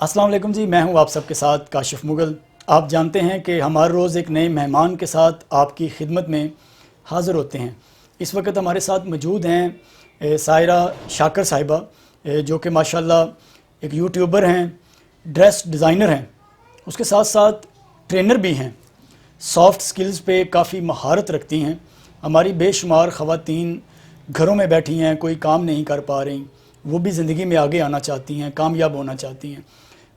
السلام علیکم جی، میں ہوں آپ سب کے ساتھ کاشف مغل۔ آپ جانتے ہیں کہ ہم ہر روز ایک نئے مہمان کے ساتھ آپ کی خدمت میں حاضر ہوتے ہیں۔ اس وقت ہمارے ساتھ موجود ہیں سائرہ شاکر صاحبہ، جو کہ ماشاءاللہ ایک یوٹیوبر ہیں، ڈریس ڈیزائنر ہیں، اس کے ساتھ ساتھ ٹرینر بھی ہیں، سافٹ سکلز پہ کافی مہارت رکھتی ہیں۔ ہماری بے شمار خواتین گھروں میں بیٹھی ہیں، کوئی کام نہیں کر پا رہی، وہ بھی زندگی میں آگے آنا چاہتی ہیں، کامیاب ہونا چاہتی ہیں۔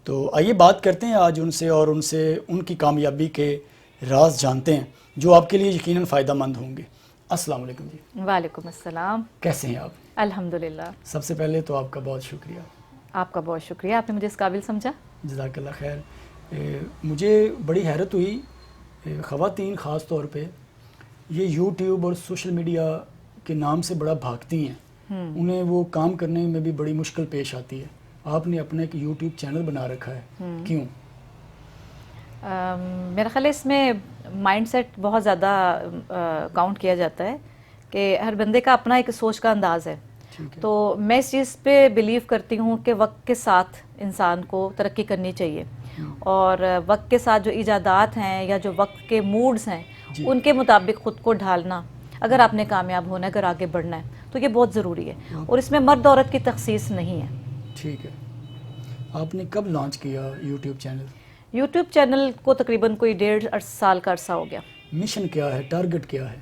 تو آئیے بات کرتے ہیں آج ان سے، اور ان کی کامیابی کے راز جانتے ہیں جو آپ کے لیے یقیناً فائدہ مند ہوں گے۔ السلام علیکم جی۔ وعلیکم السلام۔ کیسے ہیں آپ؟ الحمدللہ۔ سب سے پہلے تو آپ کا بہت شکریہ۔ آپ کا بہت شکریہ، آپ نے مجھے اس قابل سمجھا۔ جزاک اللہ خیر۔ مجھے بڑی حیرت ہوئی، خواتین خاص طور پہ یہ یوٹیوب اور سوشل میڈیا کے نام سے بڑا بھاگتی ہیں، انہیں وہ کام کرنے میں بھی بڑی مشکل پیش آتی ہے۔ آپ نے اپنا ایک یوٹیوب چینل بنا رکھا ہے، کیوں؟ میرا خیال ہے اس میں مائنڈ سیٹ بہت زیادہ کاؤنٹ کیا جاتا ہے کہ ہر بندے کا اپنا ایک سوچ کا انداز ہے۔ تو میں اس چیز پہ بلیو کرتی ہوں کہ وقت کے ساتھ انسان کو ترقی کرنی چاہیے، اور وقت کے ساتھ جو ایجادات ہیں یا جو وقت کے موڈز ہیں ان کے مطابق خود کو ڈھالنا، اگر آپ نے کامیاب ہونا ہے، اگر آگے بڑھنا ہے تو یہ بہت ضروری ہے، اور اس میں مرد عورت کی تخصیص نہیں ہے۔ ٹھیک ہے۔ آپ نے کب لانچ کیا یوٹیوب چینل؟ یوٹیوب چینل کو تقریباً کوئی 1.5 سال کا عرصہ ہو گیا۔ مشن کیا ہے، ٹارگٹ کیا ہے؟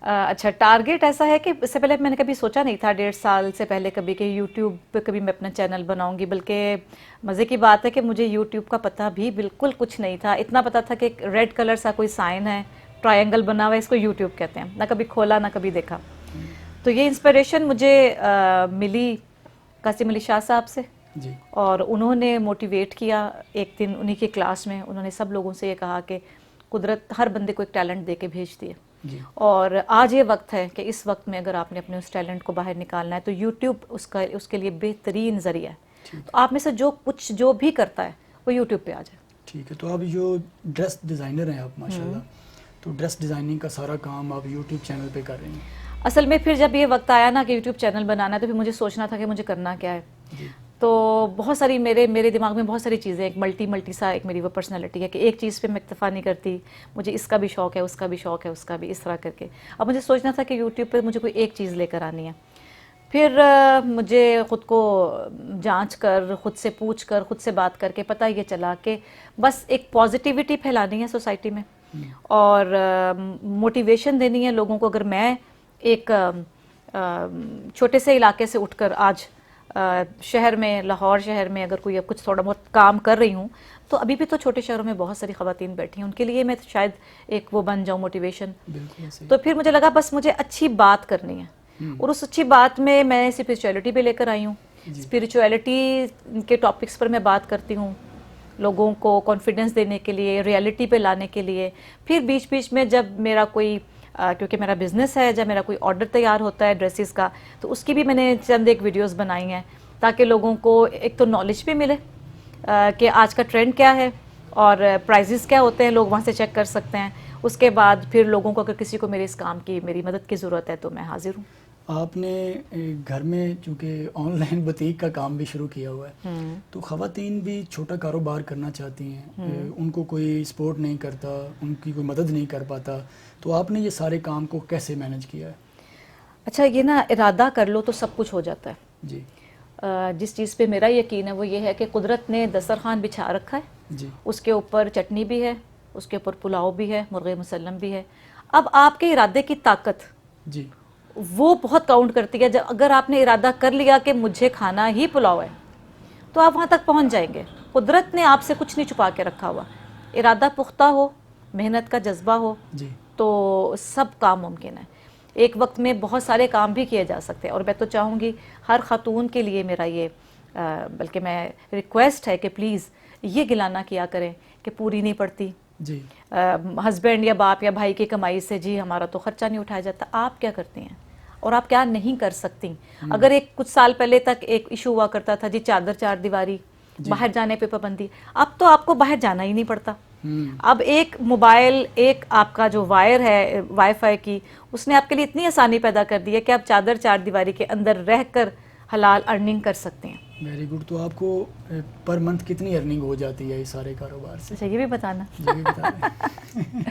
اچھا، ٹارگیٹ ایسا ہے کہ اس سے پہلے میں نے کبھی سوچا نہیں تھا 1.5 سال سے پہلے کبھی کہ یوٹیوب پہ کبھی میں اپنا چینل بناؤں گی، بلکہ مزے کی بات ہے کہ مجھے یوٹیوب کا پتہ بھی بالکل کچھ نہیں تھا۔ اتنا پتہ تھا کہ ایک ریڈ کلر سا کوئی سائن ہے، ٹرائنگل بنا ہوا ہے، اس کو یوٹیوب کہتے ہیں، نہ کبھی کھولا نہ کبھی دیکھا۔ تو یہ انسپریشن مجھے ملی قاسم علی شاہ صاحب سے، جی، اور انہوں نے موٹیویٹ کیا۔ ایک دن انہی کی کلاس میں انہوں نے سب لوگوں سے یہ کہا کہ قدرت ہر بندے کو ایک ٹیلنٹ دے کے بھیجتی ہے، جی، اور آج یہ وقت ہے کہ اس وقت میں اگر آپ نے اپنے اس ٹیلنٹ کو باہر نکالنا ہے تو یوٹیوب اس کے لیے بہترین ذریعہ ہے۔ تو آپ میں سے جو بھی کرتا ہے وہ یوٹیوب پہ آ جائے۔ ٹھیک ہے۔ تو آپ جو ڈریس ڈیزائنر ہیں آپ ماشاءاللہ، تو ڈریس ڈیزائننگ کا سارا کام آپ یوٹیوب چینل پہ کر رہے ہیں؟ اصل میں پھر جب یہ وقت آیا نا کہ یوٹیوب چینل بنانا ہے تو پھر مجھے سوچنا تھا کہ مجھے کرنا کیا ہے۔ جی، تو بہت ساری میرے دماغ میں بہت ساری چیزیں، ایک ملٹی سا ایک میری وہ پرسنالٹی ہے کہ ایک چیز پہ میں اکتفا نہیں کرتی، مجھے اس کا بھی شوق ہے، اس کا بھی شوق ہے، اس کا بھی، اس طرح کر کے اب مجھے سوچنا تھا کہ یوٹیوب پہ مجھے کوئی ایک چیز لے کر آنی ہے۔ پھر مجھے خود کو جانچ کر، خود سے پوچھ کر، خود سے بات کر کے پتہ یہ چلا کہ بس ایک پازیٹیوٹی پھیلانی ہے سوسائٹی میں، اور موٹیویشن دینی ہے لوگوں کو۔ اگر میں ایک چھوٹے سے علاقے سے اٹھ کر آج شہر میں، لاہور شہر میں اگر کوئی کچھ تھوڑا بہت کام کر رہی ہوں، تو ابھی بھی تو چھوٹے شہروں میں بہت ساری خواتین بیٹھی ہیں، ان کے لیے میں شاید ایک وہ بن جاؤں موٹیویشن۔ تو پھر مجھے لگا بس مجھے اچھی بات کرنی ہے، اور اس اچھی بات میں میں اسپریچویلٹی پہ لے کر آئی ہوں۔ اسپریچویلٹی کے ٹاپکس پر میں بات کرتی ہوں، لوگوں کو کانفیڈنس دینے کے لیے، ریئلٹی پہ لانے کے لیے۔ پھر بیچ بیچ میں جب میرا کوئی کیونکہ میرا بزنس ہے، جب میرا کوئی آرڈر تیار ہوتا ہے ڈریسز کا، تو اس کی بھی میں نے چند ایک ویڈیوز بنائی ہیں تاکہ لوگوں کو ایک تو نالج بھی ملے کہ آج کا ٹرینڈ کیا ہے اور پرائزز کیا ہوتے ہیں، لوگ وہاں سے چیک کر سکتے ہیں۔ اس کے بعد پھر لوگوں کو اگر کسی کو میرے اس کام کی، میری مدد کی ضرورت ہے تو میں حاضر ہوں۔ آپ نے گھر میں چونکہ آن لائن بوتیک کا کام بھی شروع کیا ہوا ہے، تو خواتین بھی چھوٹا کاروبار کرنا چاہتی ہیں، ان کو کوئی سپورٹ نہیں کرتا، ان کی کوئی مدد نہیں کر پاتا، تو آپ نے یہ سارے کام کو کیسے مینج کیا ہے؟ اچھا، یہ نا ارادہ کر لو تو سب کچھ ہو جاتا ہے۔ جی، جس چیز پہ میرا یقین ہے وہ یہ ہے کہ قدرت نے دسترخوان بچھا رکھا ہے، جی، اس کے اوپر چٹنی بھی ہے، اس کے اوپر پلاؤ بھی ہے، مرغ مسلم بھی ہے۔ اب آپ کے ارادے کی طاقت جی، وہ بہت کاؤنٹ کرتی ہے۔ اگر آپ نے ارادہ کر لیا کہ مجھے کھانا ہی پلاؤ ہے تو آپ وہاں تک پہنچ جائیں گے۔ قدرت نے آپ سے کچھ نہیں چھپا کے رکھا ہوا، ارادہ پختہ ہو، محنت کا جذبہ ہو، جی، تو سب کام ممکن ہے۔ ایک وقت میں بہت سارے کام بھی کیے جا سکتے ہیں، اور میں تو چاہوں گی ہر خاتون کے لیے میرا یہ بلکہ میں ریکویسٹ ہے کہ پلیز یہ گلہ نہ کیا کریں کہ پوری نہیں پڑتی، جی، ہسبینڈ یا باپ یا بھائی کی کمائی سے جی ہمارا تو خرچہ نہیں اٹھایا جاتا۔ آپ کیا کرتی ہیں اور آپ کیا نہیں کر سکتی؟ اگر ایک کچھ سال پہلے تک ایک ایشو ہوا کرتا تھا جی چادر چار دیواری، باہر جانے پہ پابندی، اب تو آپ کو باہر جانا ہی نہیں پڑتا۔ اب ایک موبائل، ایک آپ کا جو وائر ہے وائی فائی کی، اس نے آپ کے لیے اتنی آسانی پیدا کر دی ہے کہ آپ چادر چار دیواری کے اندر رہ کر حلال ارننگ کر سکتے ہیں۔ Very good. تو آپ کو پر منتھ کتنی ارننگ ہو جاتی ہے اس سارے کاروبار سے؟ اچھا، یہ بھی بتانا. یہ بھی بتا دیں.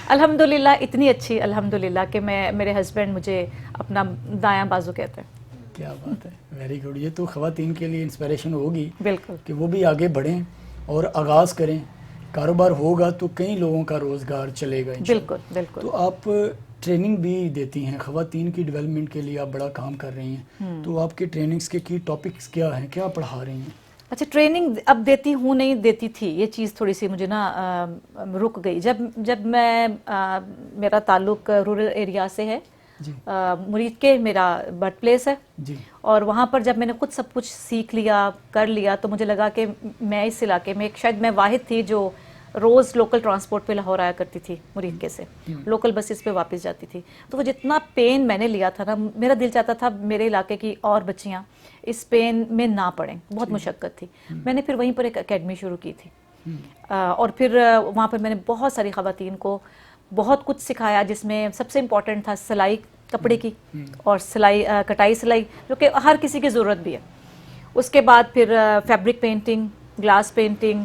الحمدللہ اتنی اچھی الحمدللہ کہ میرے ہسبینڈ مجھے اپنا دایاں بازو کہتے ہیں. کیا بات ہے. Very good. یہ تو خواتین کے لیے انسپریشن ہوگی بالکل کہ وہ بھی آگے بڑھیں اور آغاز کریں. کاروبار ہوگا تو کئی لوگوں کا روزگار چلے گا انشاءاللہ. بالکل بالکل. تو آپ ٹریننگ بھی دیتی ہیں خواتین کی ڈیولپمنٹ کے لیے، آپ بڑا کام کر رہی ہیں. تو آپ کے ٹریننگز کے کی ٹاپکس کیا ہیں، کیا پڑھا رہی ہیں؟ اچھا، ٹریننگ اب دیتی ہوں، نہیں دیتی تھی. یہ چیز تھوڑی سی مجھے نا رک گئی جب میں میرا تعلق رورل ایریا سے ہے. جی مرید کے میرا برتھ پلیس ہے. جی. اور وہاں پر جب میں نے خود سب کچھ سیکھ لیا، کر لیا، تو مجھے لگا کہ میں اس علاقے میں شاید میں واحد تھی جو روز لوکل ٹرانسپورٹ پہ لاہور آیا کرتی تھی مرید کے سے، لوکل بسز پہ واپس جاتی تھی. تو وہ جتنا پین میں نے لیا تھا نا، میرا دل چاہتا تھا میرے علاقے کی اور بچیاں اس پین میں نہ پڑیں. بہت مشقت تھی. میں نے پھر وہیں پر ایک اکیڈمی شروع کی تھی. اور پھر وہاں پر میں نے بہت ساری خواتین کو بہت کچھ سکھایا، جس میں سب سے امپورٹنٹ تھا سلائی کپڑے کی، اور سلائی کٹائی سلائی جو کہ ہر کسی کی ضرورت بھی ہے. اس کے بعد پھر fabric painting, glass painting,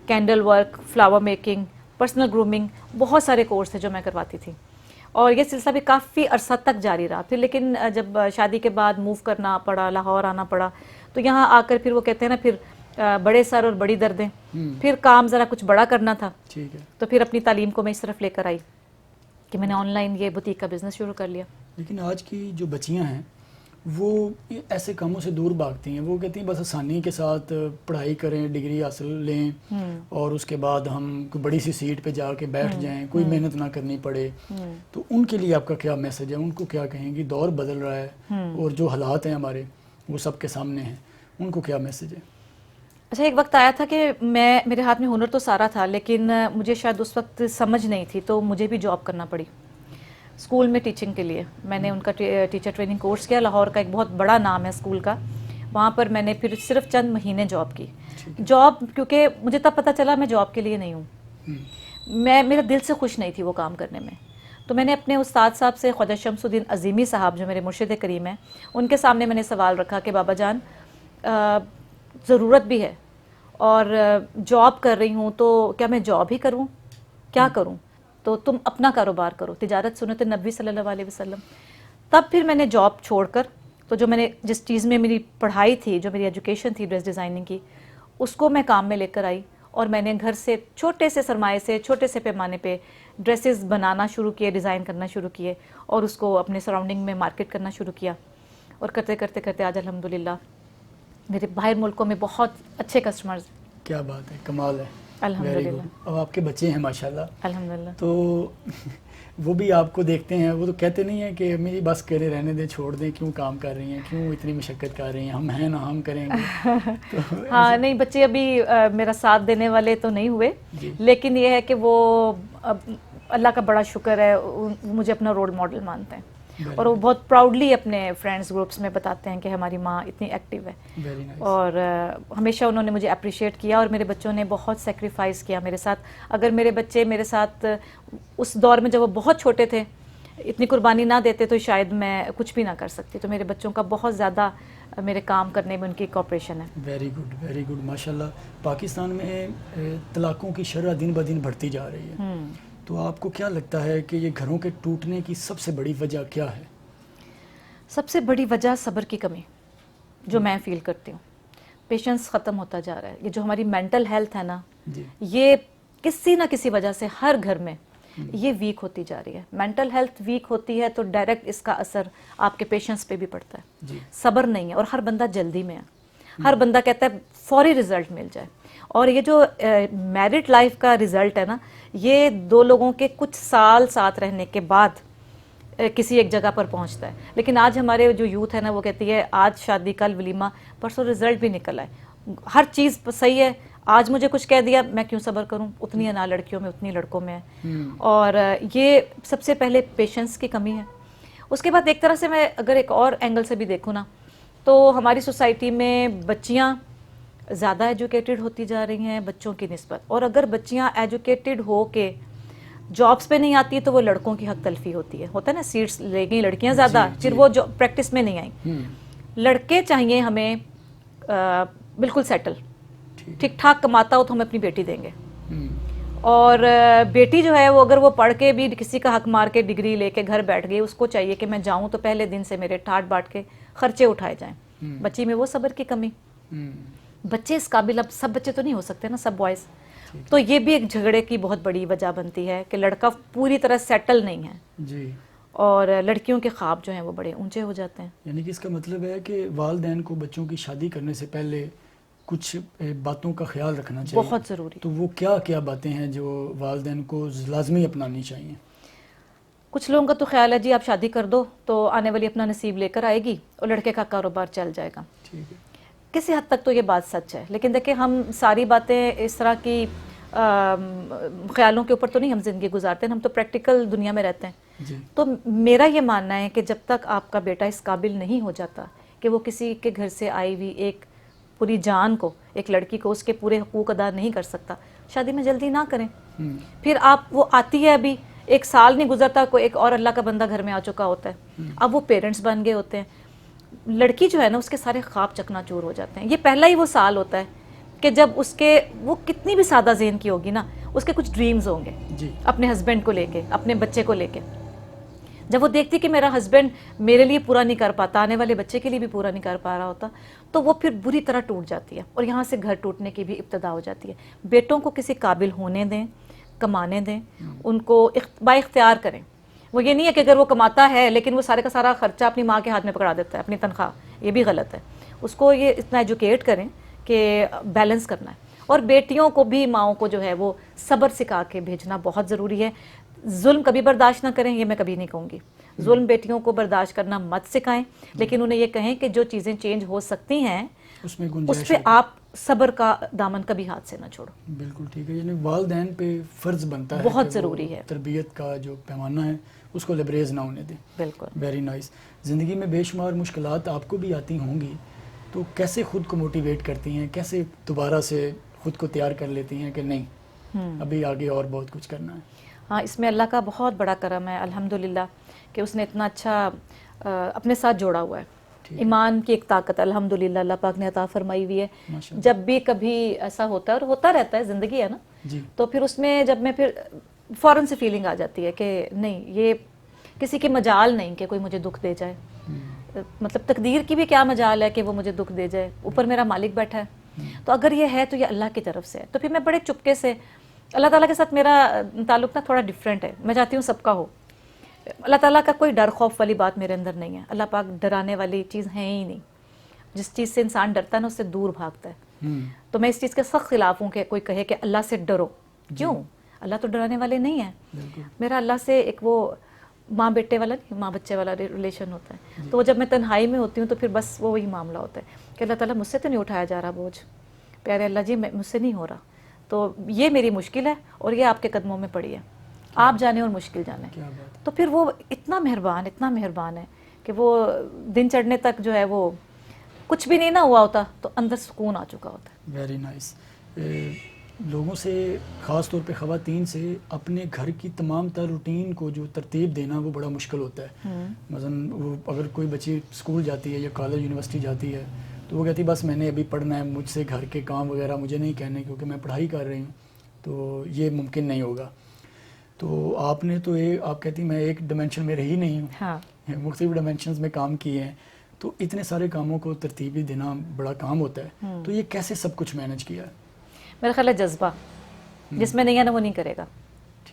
candle work, flower making, personal grooming, بہت سارے کورس تھے جو میں کرواتی تھی. اور یہ سلسلہ بھی کافی عرصہ تک جاری رہا. پھر لیکن جب شادی کے بعد موو کرنا پڑا، لاہور آنا پڑا، تو یہاں آ کر پھر وہ کہتے ہیں نا، پھر بڑے سر اور بڑی دردیں، پھر کام ذرا کچھ بڑا کرنا تھا. ٹھیک ہے. تو پھر اپنی تعلیم کو میں اس طرف لے کر آئی کہ میں نے آن لائن یہ بوتیک کا بزنس شروع کر لیا. لیکن آج کی جو بچیاں ہیں وہ ایسے کاموں سے دور بھاگتی ہیں. وہ کہتی ہیں بس آسانی کے ساتھ پڑھائی کریں، ڈگری حاصل لیں، اور اس کے بعد ہم کوئی بڑی سی سیٹ پہ جا کے بیٹھ جائیں، کوئی محنت نہ کرنی پڑے. تو ان کے لیے آپ کا کیا میسج ہے؟ ان کو کیا کہیں گی؟ دور بدل رہا ہے اور جو حالات ہیں ہمارے وہ سب کے سامنے ہیں، ان کو کیا میسج ہے؟ اچھا، ایک وقت آیا تھا کہ میرے ہاتھ میں ہنر تو سارا تھا، لیکن مجھے شاید اس وقت سمجھ نہیں تھی، تو مجھے بھی جاب کرنا پڑی اسکول میں ٹیچنگ کے لیے. میں نے ان کا ٹیچر ٹریننگ کورس کیا. لاہور کا ایک بہت بڑا نام ہے اسکول کا. وہاں پر میں نے پھر صرف چند مہینے جاب کی. جاب کیونکہ مجھے تب پتہ چلا میں جاب کے لیے نہیں ہوں. میرا دل سے خوش نہیں تھی وہ کام کرنے میں. تو میں نے اپنے استاد صاحب سے، خواجہ شمس الدین عظیمی صاحب جو میرے مرشد کریم ہیں، ان کے سامنے میں نے سوال رکھا کہ بابا جان، ضرورت بھی ہے اور جاب کر رہی ہوں، تو کیا میں جاب ہی کروں؟ کیا کروں؟ تو تم اپنا کاروبار کرو، تجارت سنت نبی صلی اللہ علیہ وسلم. تب پھر میں نے جاب چھوڑ کر، تو جو میں نے جس چیز میں میری پڑھائی تھی، جو میری ایجوکیشن تھی ڈریس ڈیزائننگ کی، اس کو میں کام میں لے کر آئی. اور میں نے گھر سے چھوٹے سے سرمایے سے، چھوٹے سے پیمانے پہ ڈریسز بنانا شروع کیے، ڈیزائن کرنا شروع کیے، اور اس کو اپنے سراؤنڈنگ میں مارکیٹ کرنا شروع کیا. اور کرتے کرتے کرتے آج الحمدللہ میرے باہر ملکوں میں بہت اچھے کسٹمرز. کیا بات ہے، کمال ہے. الحمدللہ. اب آپ کے بچے ہیں ماشاءاللہ، الحمدللہ. تو وہ بھی آپ کو دیکھتے ہیں. وہ تو کہتے نہیں ہیں کہ میری بس کرے رہنے دیں، چھوڑ دیں، کیوں کام کر رہی ہیں، کیوں اتنی مشقت کر رہی ہیں، ہم ہیں نا، ہم کریں گے. ہاں نہیں، بچے ابھی میرا ساتھ دینے والے تو نہیں ہوئے، لیکن یہ ہے کہ وہ اللہ کا بڑا شکر ہے، مجھے اپنا رول ماڈل مانتے ہیں. اور وہ بہت پراؤڈلی اپنے فرینڈس گروپس میں بتاتے ہیں کہ ہماری ماں اتنی ایکٹیو ہے. اور ہمیشہ انہوں نے مجھے اپریشیٹ کیا، اور میرے بچوں نے بہت سیکریفائز کیا میرے ساتھ. اگر میرے بچے میرے ساتھ اس دور میں جب وہ بہت چھوٹے تھے اتنی قربانی نہ دیتے تو شاید میں کچھ بھی نہ کر سکتی. تو میرے بچوں کا بہت زیادہ میرے کام کرنے میں ان کی کوآپریشن ہے. Very good, very good. ماشاءاللہ. پاکستان میں طلاقوں کی شرح دن بدن بڑھتی جا رہی ہے. تو آپ کو کیا لگتا ہے کہ یہ گھروں کے ٹوٹنے کی سب سے بڑی وجہ کیا ہے؟ سب سے بڑی وجہ صبر کی کمی، جو میں فیل کرتی ہوں. پیشنس ختم ہوتا جا رہا ہے. یہ جو ہماری مینٹل ہیلتھ ہے نا، یہ کسی نہ کسی وجہ سے ہر گھر میں یہ ویک ہوتی جا رہی ہے. مینٹل ہیلتھ ویک ہوتی ہے تو ڈائریکٹ اس کا اثر آپ کے پیشنس پہ بھی پڑتا ہے. صبر نہیں ہے، اور ہر بندہ جلدی میں ہے. ہر بندہ کہتا ہے فوری رزلٹ مل جائے. اور یہ جو میرڈ لائف کا رزلٹ ہے نا، یہ دو لوگوں کے کچھ سال ساتھ رہنے کے بعد کسی ایک جگہ پر پہنچتا ہے. لیکن آج ہمارے جو یوتھ ہے نا، وہ کہتی ہے آج شادی کل ولیمہ، پرسوں رزلٹ بھی نکل آئے. ہر چیز صحیح ہے، آج مجھے کچھ کہہ دیا میں کیوں صبر کروں، اتنی انا لڑکیوں میں اتنی لڑکوں میں ہے. اور یہ سب سے پہلے پیشنس کی کمی ہے. اس کے بعد ایک طرح سے میں اگر ایک اور اینگل سے بھی دیکھوں نا، تو ہماری سوسائٹی میں بچیاں زیادہ ایجوکیٹڈ ہوتی جا رہی ہیں بچوں کی نسبت. اور اگر بچیاں ایجوکیٹڈ ہو کے جابس پہ نہیں آتی تو وہ لڑکوں کی حق تلفی ہوتی ہے. ہوتا ہے نا، سیٹس لے گئی لڑکیاں زیادہ، پھر وہ جو پریکٹس میں نہیں آئیں. لڑکے چاہیے ہمیں بالکل سیٹل ٹھیک ٹھاک کماتا ہو تو ہم اپنی بیٹی دیں گے. ہم، اور بیٹی جو ہے وہ اگر وہ پڑھ کے بھی کسی کا حق مار کے ڈگری لے کے گھر بیٹھ گئی, اس کو چاہیے کہ میں جاؤں تو پہلے دن سے میرے ٹھاٹ باٹ کے خرچے اٹھائے جائیں. بچی میں وہ صبر کی کمی. بچے اس قابل, اب سب بچے تو نہیں ہو سکتے نا, سب بوائز, تو یہ بھی ایک جھگڑے کی بہت بڑی وجہ بنتی ہے کہ لڑکا پوری طرح سیٹل نہیں ہے جی. اور لڑکیوں کے خواب جو ہیں وہ بڑے اونچے ہو جاتے ہیں. یعنی کہ اس کا مطلب ہے کہ والدین کو بچوں کی شادی کرنے سے پہلے کچھ باتوں کا خیال رکھنا چاہیے. بہت ضروری. تو وہ کیا کیا باتیں ہیں جو والدین کو لازمی اپنانی چاہیے؟ کچھ لوگوں کا تو خیال ہے جی آپ شادی کر دو تو آنے والی اپنا نصیب لے کر آئے گی اور لڑکے کا کاروبار چل جائے گا. ٹھیک ہے. کسی حد تک تو یہ بات سچ ہے, لیکن دیکھیں ہم ساری باتیں اس طرح کی خیالوں کے اوپر تو نہیں ہم زندگی گزارتے ہیں, ہم تو پریکٹیکل دنیا میں رہتے ہیں. جی. تو میرا یہ ماننا ہے کہ جب تک آپ کا بیٹا اس قابل نہیں ہو جاتا کہ وہ کسی کے گھر سے آئی ہوئی ایک پوری جان کو, ایک لڑکی کو اس کے پورے حقوق ادا نہیں کر سکتا, شادی میں جلدی نہ کریں. پھر آپ وہ آتی ہے ابھی 1 سال نہیں گزرتا کوئی ایک اور اللہ کا بندہ گھر میں آ چکا ہوتا ہے, اب وہ پیرنٹس بن گئے ہوتے ہیں, لڑکی جو ہے نا اس کے سارے خواب چکنا چور ہو جاتے ہیں. یہ پہلا ہی وہ سال ہوتا ہے کہ جب اس کے, وہ کتنی بھی سادہ ذہن کی ہوگی نا, اس کے کچھ ڈریمز ہوں گے جی. اپنے ہسبینڈ کو لے کے, اپنے بچے کو لے کے. جب وہ دیکھتی کہ میرا ہسبینڈ میرے لیے پورا نہیں کر پاتا, آنے والے بچے کے لیے بھی پورا نہیں کر پا رہا ہوتا, تو وہ پھر بری طرح ٹوٹ جاتی ہے اور یہاں سے گھر ٹوٹنے کی بھی ابتدا ہو جاتی ہے. بیٹوں کو کسی قابل ہونے دیں, کمانے دیں, ان کو با اختیار کریں. وہ یہ نہیں ہے کہ اگر وہ کماتا ہے لیکن وہ سارے کا سارا خرچہ اپنی ماں کے ہاتھ میں پکڑا دیتا ہے, اپنی تنخواہ, یہ بھی غلط ہے. اس کو یہ اتنا ایجوکیٹ کریں کہ بیلنس کرنا ہے. اور بیٹیوں کو بھی ماؤں کو جو ہے وہ صبر سکھا کے بھیجنا بہت ضروری ہے. ظلم کبھی برداشت نہ کریں, یہ میں کبھی نہیں کہوں گی. ظلم بیٹیوں کو برداشت کرنا مت سکھائیں, لیکن انہیں یہ کہیں کہ جو چیزیں چینج ہو سکتی ہیں اس پہ آپ صبر کا دامن کبھی ہاتھ سے نہ چھوڑو. بالکل ٹھیک ہے. یعنی والدین پہ فرض بنتا ہے بہت کہ ضروری ہے تربیت کا جو پیمانہ ہے اس کو لبریز نہ ہونے دیں. بالکل. Very nice. زندگی میں بے شمار مشکلات آپ کو بھی آتی ہوں گی, تو کیسے خود کو موٹیویٹ کرتی ہیں, کیسے دوبارہ سے خود کو تیار کر لیتی ہیں کہ نہیں ابھی آگے اور بہت کچھ کرنا ہے؟ ہاں, اس میں اللہ کا بہت بڑا کرم ہے الحمدللہ کہ اس نے اتنا اچھا اپنے ساتھ جوڑا ہوا ہے. ایمان کی ایک طاقت الحمدللہ اللہ پاک نے عطا فرمائی ہوئی ہے. جب بھی کبھی ایسا ہوتا ہے, اور ہوتا رہتا ہے, زندگی ہے نا, تو پھر اس میں جب میں پھر فوراً سے فیلنگ آ جاتی ہے کہ نہیں, یہ کسی کی مجال نہیں کہ کوئی مجھے دکھ دے جائے. مطلب تقدیر کی بھی کیا مجال ہے کہ وہ مجھے دکھ دے جائے, اوپر میرا مالک بیٹھا ہے. تو اگر یہ ہے تو یہ اللہ کی طرف سے ہے. تو پھر میں بڑے چپکے سے, اللہ تعالیٰ کے ساتھ میرا تعلق نا تھوڑا ڈیفرنٹ ہے, میں چاہتی ہوں سب کا ہو. اللہ تعالیٰ کا کوئی ڈر خوف والی بات میرے اندر نہیں ہے. اللہ پاک ڈرانے والی چیز ہے ہی نہیں. جس چیز سے انسان ڈرتا ہے نا اس سے دور بھاگتا ہے. تو میں اس چیز کے سخت خلاف ہوں کہ کوئی کہے کہ اللہ سے ڈرو. کیوں؟ اللہ تو ڈرانے والے نہیں ہیں. میرا اللہ سے ایک وہ ماں بیٹے والا نہیں, ماں بچے والا ریلیشن ہوتا ہے. تو جب میں تنہائی میں ہوتی ہوں تو پھر بس وہ وہی معاملہ ہوتا ہے کہ اللہ تعالیٰ مجھ سے تو نہیں اٹھایا جا رہا بوجھ, پیارے اللہ جی مجھ سے نہیں ہو رہا. تو یہ میری مشکل ہے اور یہ آپ کے قدموں میں پڑی ہے, آپ جانیں اور مشکل جانیں. تو پھر وہ اتنا مہربان ہے کہ وہ دن چڑھنے تک جو ہے وہ کچھ بھی نہیں نہ ہوا ہوتا تو اندر سکون آ چکا ہوتا ہے. Very nice. لوگوں سے, خاص طور پہ خواتین سے, اپنے گھر کی تمام تر روٹین کو جو ترتیب دینا وہ بڑا مشکل ہوتا ہے. مثلاً وہ اگر کوئی بچی اسکول جاتی ہے یا کالج یونیورسٹی جاتی ہے تو وہ کہتی بس میں نے ابھی پڑھنا ہے, مجھ سے گھر کے کام وغیرہ مجھے نہیں کہنے کیونکہ میں پڑھائی کر رہی ہوں, تو یہ ممکن نہیں ہوگا. تو آپ نے تو آپ کہتی میں ایک ڈائمینشن میں رہی نہیں ہوں. ہاں, مختلف ڈائمینشنز میں کام کیے ہیں, تو اتنے سارے کاموں کو ترتیبی دینا بڑا کام ہوتا ہے. تو یہ کیسے سب کچھ مینج کیا ہے؟ میرا خیال ہے جذبہ, جس میں نہیں ہے نا وہ نہیں کرے گا.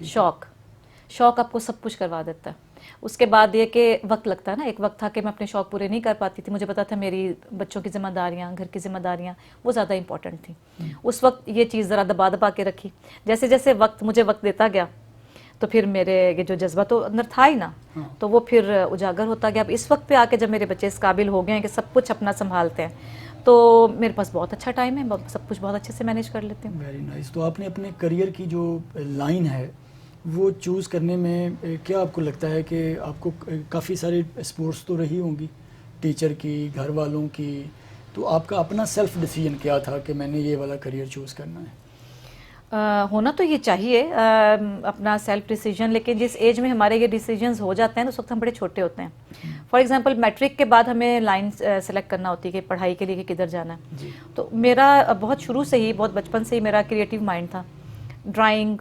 شوق آپ کو سب کچھ کروا دیتا ہے. اس کے بعد یہ کہ وقت لگتا ہے نا. ایک وقت تھا کہ میں اپنے شوق پورے نہیں کر پاتی تھی, مجھے پتا تھا میری بچوں کی ذمہ داریاں, گھر کی ذمہ داریاں وہ زیادہ امپورٹنٹ تھیں. اس وقت یہ چیز ذرا دبا کے رکھی. جیسے جیسے مجھے وقت دیتا گیا تو پھر میرے یہ جو جذبہ تو اندر تھا ہی نا, تو وہ پھر اجاگر ہوتا گیا. اب اس وقت پہ آ کے جب میرے بچے اس قابل ہو گئے ہیں کہ سب کچھ اپنا سنبھالتے ہیں تو میرے پاس بہت اچھا ٹائم ہے, سب کچھ بہت اچھے سے مینیج کر لیتے ہیں. Very nice. تو آپ نے اپنے کریئر کی جو لائن ہے وہ چوز کرنے میں کیا آپ کو لگتا ہے کہ آپ کو کافی ساری سپورٹس تو رہی ہوں گی, ٹیچر کی, گھر والوں کی, تو آپ کا اپنا سیلف ڈیسیژن کیا تھا کہ میں نے یہ والا کریئر چوز کرنا ہے؟ ہونا تو یہ چاہیے اپنا سیلف ڈیسیجن، لیکن جس ایج میں ہمارے یہ ڈیسیجنز ہو جاتے ہیں تو اس وقت ہم بڑے چھوٹے ہوتے ہیں. فار ایگزامپل میٹرک کے بعد ہمیں لائن سلیکٹ کرنا ہوتی ہے کہ پڑھائی کے لیے کہ کدھر جانا ہے. تو میرا بہت شروع سے ہی، بہت بچپن سے ہی میرا کریٹیو مائنڈ تھا. ڈرائنگ،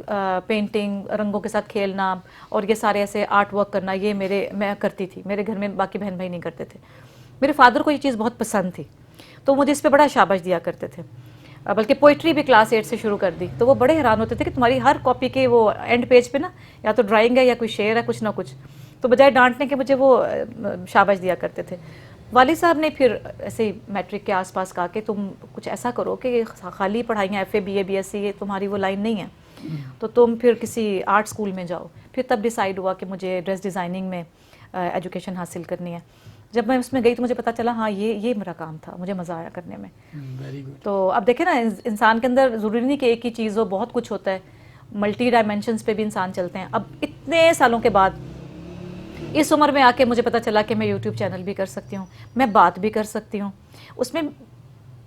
پینٹنگ، رنگوں کے ساتھ کھیلنا اور یہ سارے ایسے آرٹ ورک کرنا، یہ میں کرتی تھی. میرے گھر میں باقی بہن بھائی نہیں کرتے تھے. میرے فادر کو یہ چیز بہت پسند تھی تو مجھے اس پہ بڑا شاباش دیا کرتے تھے. بلکہ پوئٹری بھی کلاس 8 سے شروع کر دی. تو وہ بڑے حیران ہوتے تھے کہ تمہاری ہر کاپی کے وہ اینڈ پیج پہ نا یا تو ڈرائنگ ہے یا کوئی شعر ہے، کچھ نہ کچھ. تو بجائے ڈانٹنے کے مجھے وہ شاباش دیا کرتے تھے. والد صاحب نے پھر ایسے ہی میٹرک کے آس پاس کہا کہ تم کچھ ایسا کرو کہ خالی پڑھائیاں F A B A B S C, یہ تمہاری وہ لائن نہیں ہے، تو تم پھر کسی آرٹ اسکول میں جاؤ. پھر تب ڈیسائیڈ ہوا کہ مجھے ڈریس ڈیزائننگ میں ایجوکیشن حاصل کرنی ہے. جب میں اس میں گئی تو مجھے پتا چلا ہاں یہ میرا کام تھا، مجھے مزہ آیا کرنے میں. تو اب دیکھیں نا، انسان کے اندر ضروری نہیں کہ ایک ہی چیز ہو، بہت کچھ ہوتا ہے. ملٹی ڈائمینشنز پہ بھی انسان چلتے ہیں. اب اتنے سالوں کے بعد اس عمر میں آ کے مجھے پتا چلا کہ میں یوٹیوب چینل بھی کر سکتی ہوں، میں بات بھی کر سکتی ہوں. اس میں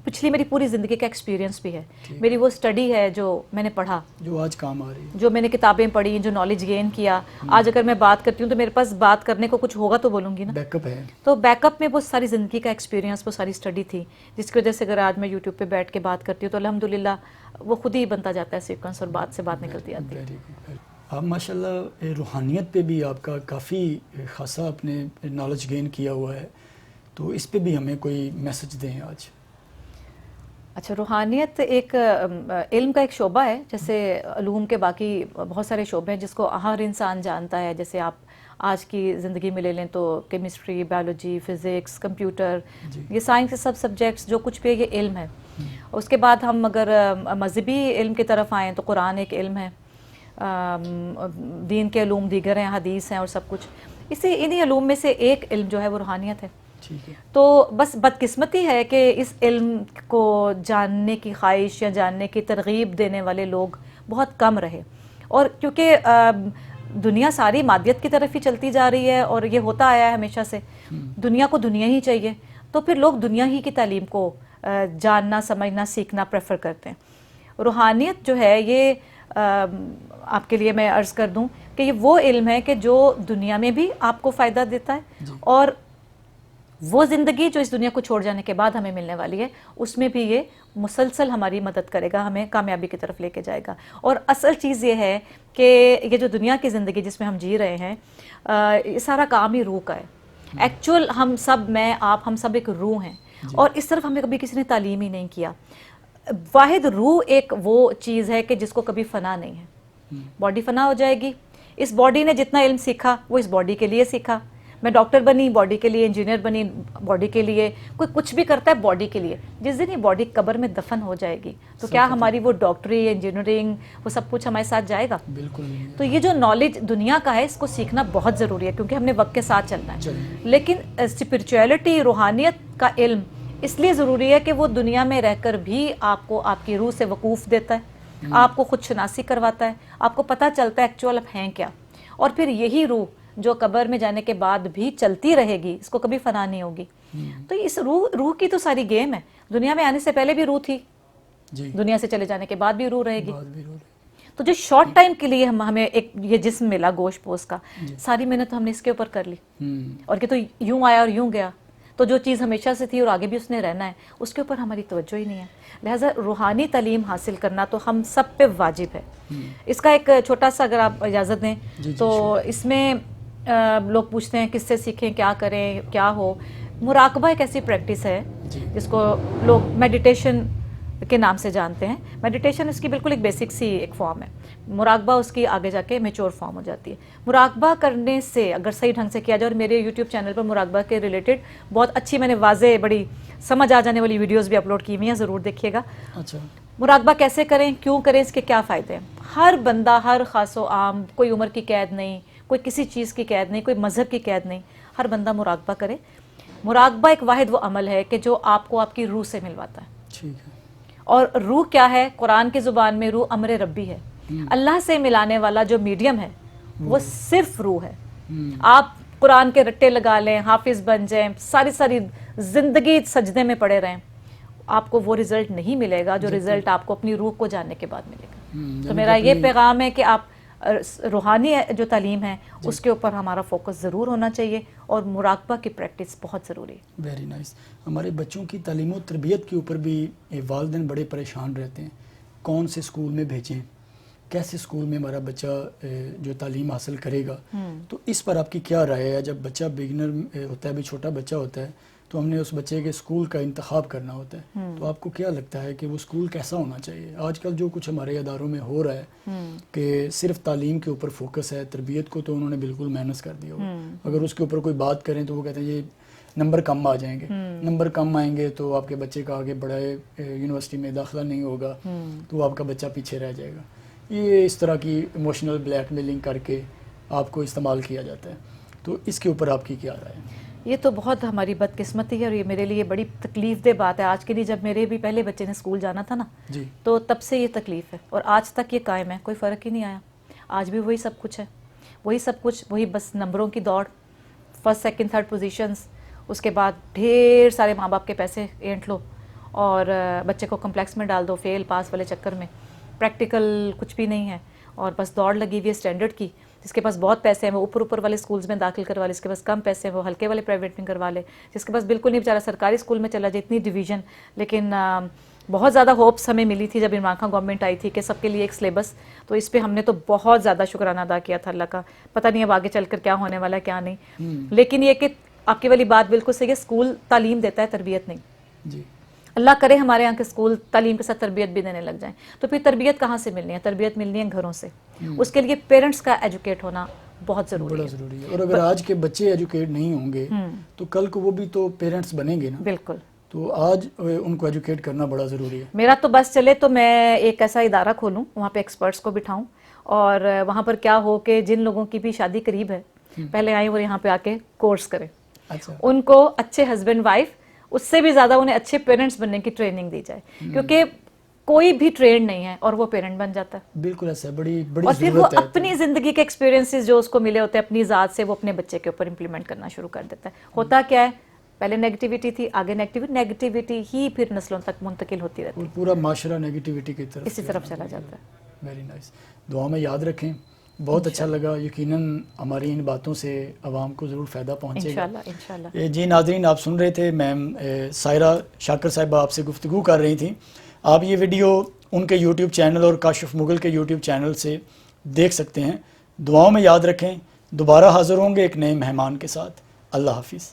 پچھلی میری پوری زندگی کا ایکسپیرینس بھی ہے. میری وہ اسٹڈی ہے جو میں نے پڑھا، جو آج کام آ رہی ہے، جو میں نے کتابیں پڑھی، جو نالج گین کیا. آج اگر میں بات کرتی ہوں تو میرے پاس بات کرنے کو کچھ ہوگا تو بولوں گی نا. بیک اپ ہے. تو بیک اپ میں وہ ساری زندگی کا ایکسپیرینس، وہ ساری اسٹڈی تھی، جس کی وجہ سے اگر آج میں یوٹیوب پہ بیٹھ کے بات کرتی ہوں تو الحمدللہ وہ خود ہی بنتا جاتا ہے سیکوینس، اور بات سے بات نکلتی آتی ہے. آپ ماشاءاللہ روحانیت پہ بھی آپ کا کافی خاصا اپنے نالج گین کیا ہوا ہے، تو اس پہ بھی ہمیں کوئی میسج دیں آج. اچھا، روحانیت ایک علم کا ایک شعبہ ہے، جیسے علوم کے باقی بہت سارے شعبے ہیں جس کو ہر انسان جانتا ہے. جیسے آپ آج کی زندگی میں لے لیں تو کیمسٹری، بایولوجی، فزکس، کمپیوٹر، یہ سائنس کے سب سبجیکٹس جو کچھ بھی ہے یہ علم ہے. اس کے بعد ہم اگر مذہبی علم کی طرف آئیں تو قرآن ایک علم ہے. دین کے علوم دیگر ہیں، حدیث ہیں اور سب کچھ. انہی علوم میں سے ایک علم جو ہے وہ روحانیت ہے. تو بس بدقسمتی ہے کہ اس علم کو جاننے کی خواہش یا جاننے کی ترغیب دینے والے لوگ بہت کم رہے. اور کیونکہ دنیا ساری مادیت کی طرف ہی چلتی جا رہی ہے اور یہ ہوتا آیا ہے ہمیشہ سے، دنیا کو دنیا ہی چاہیے، تو پھر لوگ دنیا ہی کی تعلیم کو جاننا، سمجھنا، سیکھنا پریفر کرتے ہیں. روحانیت جو ہے یہ آپ کے لیے میں عرض کر دوں کہ یہ وہ علم ہے کہ جو دنیا میں بھی آپ کو فائدہ دیتا ہے، اور وہ زندگی جو اس دنیا کو چھوڑ جانے کے بعد ہمیں ملنے والی ہے اس میں بھی یہ مسلسل ہماری مدد کرے گا، ہمیں کامیابی کی طرف لے کے جائے گا. اور اصل چیز یہ ہے کہ یہ جو دنیا کی زندگی جس میں ہم جی رہے ہیں، یہ سارا کام ہی روح کا ہے. ایکچول ہم سب، میں آپ، ہم سب ایک روح ہیں، اور اس طرف ہمیں کبھی کسی نے تعلیم ہی نہیں کیا. واحد روح ایک وہ چیز ہے کہ جس کو کبھی فنا نہیں ہے. باڈی فنا ہو جائے گی. اس باڈی نے جتنا علم سیکھا وہ اس باڈی کے لیے سیکھا. میں ڈاکٹر بنی باڈی کے لیے، انجینئر بنی باڈی کے لیے، کوئی کچھ بھی کرتا ہے باڈی کے لیے. جس دن یہ باڈی قبر میں دفن ہو جائے گی تو کیا ہماری وہ ڈاکٹری، انجینئرنگ، وہ سب کچھ ہمارے ساتھ جائے گا؟ بالکل. تو یہ جو نالج دنیا کا ہے اس کو سیکھنا بہت ضروری ہے کیونکہ ہم نے وقت کے ساتھ چلنا ہے. لیکن اسپرچویلٹی، روحانیت کا علم اس لیے ضروری ہے کہ وہ دنیا میں رہ کر بھی آپ کو آپ کی روح سے وقوف دیتا ہے، آپ کو خود شناسی کرواتا ہے، آپ کو پتہ چلتا ہے ایکچوئل آپ ہیں کیا. اور پھر یہی روح جو قبر میں جانے کے بعد بھی چلتی رہے گی، اس کو کبھی فنا نہیں ہوگی. تو اس روح کی تو ساری گیم ہے. دنیا میں آنے سے پہلے بھی روح تھی، دنیا سے چلے جانے کے بعد بھی روح رہے گی. تو جو شارٹ ٹائم کے لیے ہمیں ایک یہ جسم ملا گوشت پوست کا، ساری محنت ہم نے اس کے اوپر کر لی، اور کہ تو یوں آیا اور یوں گیا. تو جو چیز ہمیشہ سے تھی اور آگے بھی اس نے رہنا ہے، اس کے اوپر ہماری توجہ ہی نہیں ہے. لہٰذا روحانی تعلیم حاصل کرنا تو ہم سب پہ واجب ہے. اس کا ایک چھوٹا سا اگر آپ اجازت دیں تو اس میں لوگ پوچھتے ہیں کس سے سیکھیں، کیا کریں، کیا ہو. مراقبہ ایک ایسی پریکٹس ہے جس کو لوگ میڈیٹیشن کے نام سے جانتے ہیں. میڈیٹیشن اس کی بالکل ایک بیسک سی ایک فارم ہے. مراقبہ اس کی آگے جا کے میچور فارم ہو جاتی ہے. مراقبہ کرنے سے اگر صحیح ڈھنگ سے کیا جائے، اور میرے یوٹیوب چینل پر مراقبہ کے ریلیٹڈ بہت اچھی، میں نے واضح بڑی سمجھ آ جانے والی ویڈیوز بھی اپلوڈ کی ہوئی ہیں، ضرور دیکھیے گا. مراقبہ کیسے کریں، کیوں کریں، اس کے کیا فائدے ہیں. ہر بندہ، ہر خاص و عام، کوئی عمر کی قید نہیں، کوئی کسی چیز کی قید نہیں، کوئی مذہب کی قید نہیں، ہر بندہ مراقبہ کرے. مراقبہ ایک واحد وہ عمل ہے کہ جو آپ کو آپ کی روح سے ملواتا ہے. ٹھیک ہے. اور روح کیا ہے؟ قرآن کی زبان میں روح امر ربی ہے. اللہ سے ملانے والا جو میڈیم ہے وہ صرف روح ہے. آپ قرآن کے رٹے لگا لیں، حافظ بن جائیں، ساری زندگی سجدے میں پڑے رہیں، آپ کو وہ رزلٹ نہیں ملے گا جو رزلٹ آپ کو اپنی روح کو جاننے کے بعد ملے گا. تو میرا یہ پیغام ہے کہ آپ روحانی جو تعلیم ہے اس کے اوپر ہمارا فوکس ضرور ہونا چاہیے، اور مراقبہ کی پریکٹس بہت ضروری ہے۔ Very nice. ہمارے بچوں کی تعلیم و تربیت کے اوپر بھی والدین بڑے پریشان رہتے ہیں، کون سے اسکول میں بھیجیں، کیسے اسکول میں ہمارا بچہ جو تعلیم حاصل کرے گا۔ تو اس پر آپ کی کیا رائے ہے؟ جب بچہ بگنر ہوتا ہے، ابھی چھوٹا بچہ ہوتا ہے، تو ہم نے اس بچے کے اسکول کا انتخاب کرنا ہوتا ہے، تو آپ کو کیا لگتا ہے کہ وہ اسکول کیسا ہونا چاہیے؟ آج کل جو کچھ ہمارے اداروں میں ہو رہا ہے کہ صرف تعلیم کے اوپر فوکس ہے، تربیت کو تو انہوں نے بالکل مائنس کر دیا ہوا۔ اگر اس کے اوپر کوئی بات کریں تو وہ کہتے ہیں یہ نمبر کم آ جائیں گے، نمبر کم آئیں گے تو آپ کے بچے کا آگے بڑے یونیورسٹی میں داخلہ نہیں ہوگا، تو آپ کا بچہ پیچھے رہ جائے گا۔ یہ اس طرح کی ایموشنل بلیک میلنگ کر کے آپ کو استعمال کیا جاتا ہے، تو اس کے اوپر آپ کی کیا رائے ہے؟ یہ تو بہت ہماری بدقسمتی ہے، اور یہ میرے لیے بڑی تکلیف دہ بات ہے۔ آج کے لیے جب میرے بھی پہلے بچے نے اسکول جانا تھا نا، تو تب سے یہ تکلیف ہے، اور آج تک یہ قائم ہے، کوئی فرق ہی نہیں آیا۔ آج بھی وہی سب کچھ ہے، وہی سب کچھ، وہی بس نمبروں کی دوڑ، فرسٹ سیکنڈ تھرڈ پوزیشنز، اس کے بعد ڈھیر سارے ماں باپ کے پیسے اینٹ لو اور بچے کو کمپلیکس میں ڈال دو، فیل پاس والے چکر میں، پریکٹیکل کچھ بھی نہیں ہے، اور بس دوڑ لگی ہوئی ہے اسٹینڈرڈ کی۔ جس کے پاس بہت پیسے ہیں وہ اوپر والے اسکولز میں داخل کروا لے، جس کے پاس کم پیسے ہیں وہ ہلکے والے پرائیویٹ میں کروا لے، جس کے پاس بالکل نہیں بیچارہ سرکاری اسکول میں چلا جائے، اتنی ڈویژن۔ لیکن بہت زیادہ ہوپس ہمیں ملی تھی جب عمران خان گورنمنٹ آئی تھی کہ سب کے لیے ایک سلیبس، تو اس پہ ہم نے تو بہت زیادہ شکرانہ ادا کیا تھا اللہ کا۔ پتہ نہیں اب آگے چل کر کیا ہونے والا ہے کیا نہیں، لیکن یہ کہ آپ کی والی بات بالکل صحیح ہے، اسکول تعلیم دیتا ہے، تربیت نہیں۔ جی، اللہ کرے ہمارے یہاں کے اسکول تعلیم کے ساتھ تربیت بھی دینے لگ جائیں، تو پھر تربیت کہاں سے ملنی ہے؟ تربیت ملنی ہے گھروں سے۔ اس کے لیے پیرنٹس کا ایجوکیٹ ہونا بہت ضروری ہے، ضروری ہے۔ اور اگر آج کے بچے ایجوکیٹ نہیں ہوں گے تو کل کو وہ بھی تو پیرنٹس بنیں گے نا۔ بالکل، تو آج ان کو ایجوکیٹ کرنا بڑا ضروری ہے۔ میرا تو بس چلے تو میں ایک ایسا ادارہ کھولوں، وہاں پہ ایکسپرٹس کو بٹھاؤں، اور وہاں پر کیا ہو کہ جن لوگوں کی بھی شادی قریب ہے پہلے آئیں اور یہاں پہ آ کے کورس کریں، ان کو اچھے ہسبینڈ وائف، اس سے بھی زیادہ انہیں اچھے پیرنٹس بننے کی ٹریننگ دی جائے، کیونکہ کوئی بھی ٹرینڈ نہیں ہے اور وہ پیرنٹ بن جاتا ہے۔ بالکل ایسا ہے، بڑی اور پھر وہ ضرورت ہے۔ اپنی زندگی کے ایکسپیرینسز جو اس کو ملے ہوتے ہیں اپنی ذات سے، وہ اپنے بچے کے اوپر امپلیمنٹ کرنا شروع کر دیتا ہے۔ ہوتا کیا ہے، پہلے نیگیٹیوٹی تھی، آگے نیگیٹیوٹی ہی پھر نسلوں تک منتقل ہوتی رہتی ہے، پورا معاشرہ نیگیٹیوٹی کی طرف اسی طرف چلا جاتا ہے۔ Very nice. دعا میں یاد رکھیں، بہت اچھا لگا، یقیناً ہماری ان باتوں سے عوام کو ضرور فائدہ پہنچے گا انشاءاللہ۔ جی ناظرین، آپ سن رہے تھے میم سائرہ شاکر صاحبہ آپ سے گفتگو کر رہی تھیں۔ آپ یہ ویڈیو ان کے یوٹیوب چینل اور کاشف مغل کے یوٹیوب چینل سے دیکھ سکتے ہیں۔ دعاؤں میں یاد رکھیں، دوبارہ حاضر ہوں گے ایک نئے مہمان کے ساتھ۔ اللہ حافظ۔